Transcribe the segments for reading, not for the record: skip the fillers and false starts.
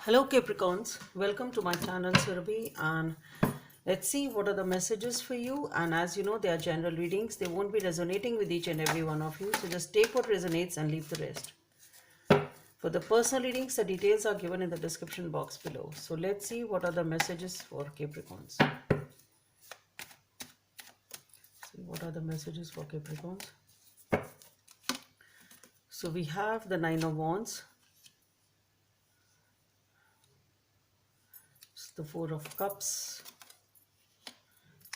Hello Capricorns, welcome to my channel Surabhi, and let's see what are the messages for you. And as you know, they are general readings, they won't be resonating with each and every one of you, so just take what resonates and leave the rest. For the personal readings, the details are given in the description box below. So let's see what are the messages for Capricorns. See what are the messages for Capricorns. So we have the Nine of Wands, the Four of Cups,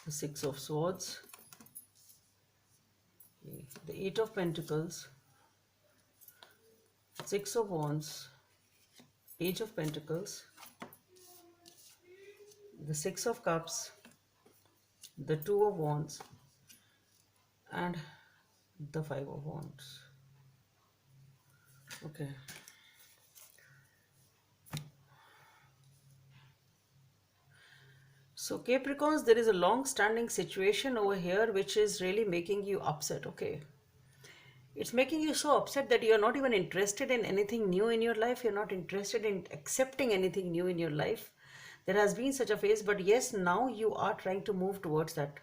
the Six of Swords, the Eight of Pentacles, Six of Wands, Page of Pentacles, the Six of Cups, the Two of Wands, and the Five of Wands. Okay. So Capricorns, there is a long-standing situation over here which is really making you upset. Okay. It's making you so upset that you're not even interested in anything new in your life. You're not interested in accepting anything new in your life. There has been such a phase, but yes, now you are trying to move towards that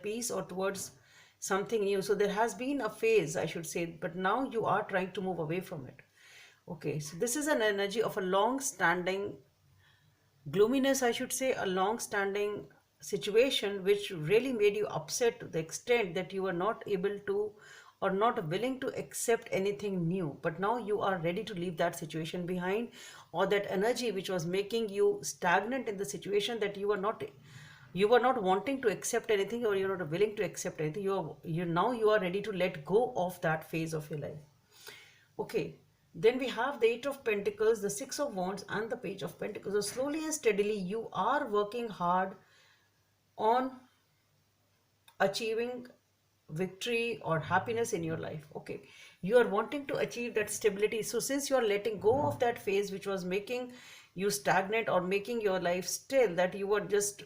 peace or towards something new. So there has been a phase, I should say, but now you are trying to move away from it. Okay, so this is an energy of a long standing gloominess, I should say, a long standing situation which really made you upset to the extent that you were not able to or not willing to accept anything new. But now you are ready to leave that situation behind, or that energy which was making you stagnant in the situation, that you were not wanting to accept anything, or you're not willing to accept anything. You are ready to let go of that phase of your life. Okay, then we have the Eight of Pentacles, the Six of Wands, and the Page of Pentacles. So slowly and steadily you are working hard on achieving victory or happiness in your life. Okay, you are wanting to achieve that stability. So since you are letting go of that phase which was making you stagnant or making your life still, that you were just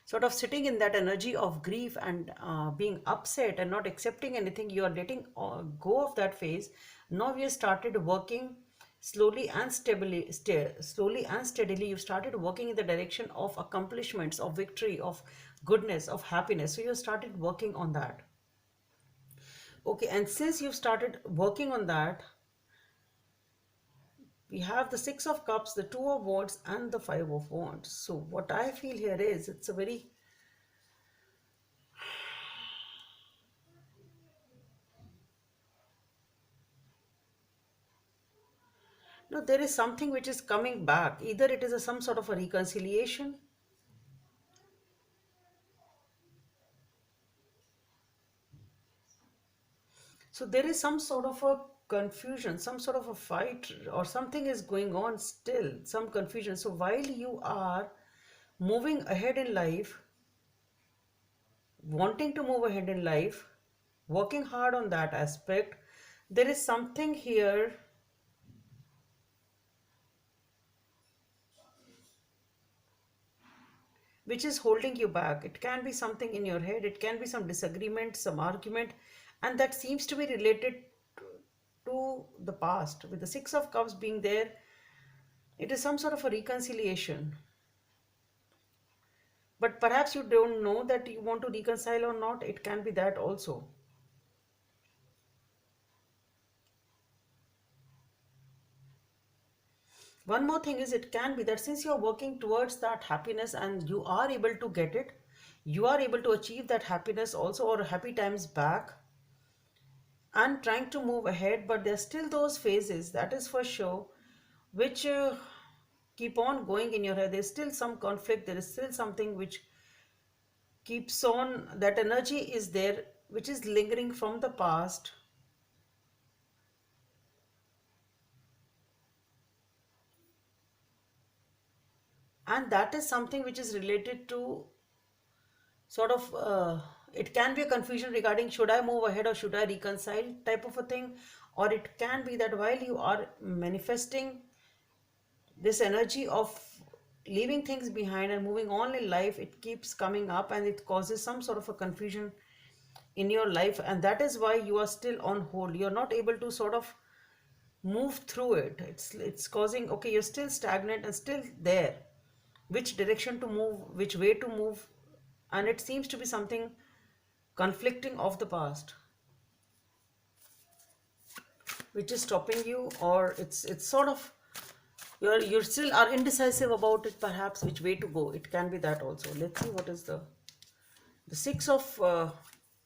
sort of sitting in that energy of grief and being upset and not accepting anything, you are letting go of that phase. Now we have started working slowly and steadily. You started working in the direction of accomplishments, of victory, of goodness, of happiness. So you started working on that. Okay, and since you've started working on that, we have the Six of Cups, the Two of Wands, and the Five of Wands. So what I feel here is, it's a very, no, there is something which is coming back. Either it is some sort of a reconciliation. So there is some sort of a confusion, some sort of a fight, or something is going on still, some confusion. So while you are moving ahead in life, wanting to move ahead in life, working hard on that aspect, there is something here which is holding you back. It can be something in your head, it can be some disagreement, some argument, and that seems to be related to the past. With the Six of Cups being there, it is some sort of a reconciliation. But perhaps you don't know that you want to reconcile or not. It can be that also. One more thing is, it can be that since you're working towards that happiness and you are able to get it, you are able to achieve that happiness also, or happy times back, and trying to move ahead, but there's still those phases, that is for sure, which keep on going in your head. There's still some conflict, there is still something which keeps on, that energy is there which is lingering from the past. And that is something which is related to sort of it can be a confusion regarding, should I move ahead or should I reconcile, type of a thing. Or it can be that while you are manifesting this energy of leaving things behind and moving on in life, it keeps coming up and it causes some sort of a confusion in your life, and that is why you are still on hold. You're not able to sort of move through it. It's causing, okay, you're still stagnant and still there. Which direction to move, which way to move, and it seems to be something conflicting of the past, which is stopping you, or it's sort of you're still are indecisive about it, perhaps which way to go. It can be that also. Let's see what is the six of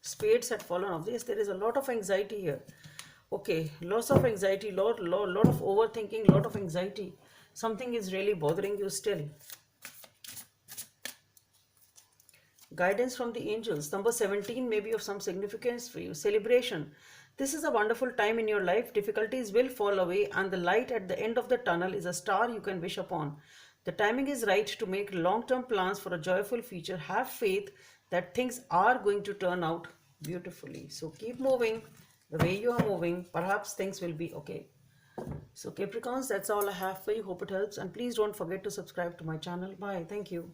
spades had fallen off. Yes, there is a lot of anxiety here. Okay, lots of anxiety, lot of overthinking, lot of anxiety. Something is really bothering you still. Guidance from the angels. Number 17 may be of some significance for you. Celebration. This is a wonderful time in your life. Difficulties will fall away, and the light at the end of the tunnel is a star you can wish upon. The timing is right to make long-term plans for a joyful future. Have faith that things are going to turn out beautifully. So keep moving the way you are moving. Perhaps things will be okay. So Capricorns, that's all I have for you. Hope it helps, and please don't forget to subscribe to my channel. Bye. Thank you.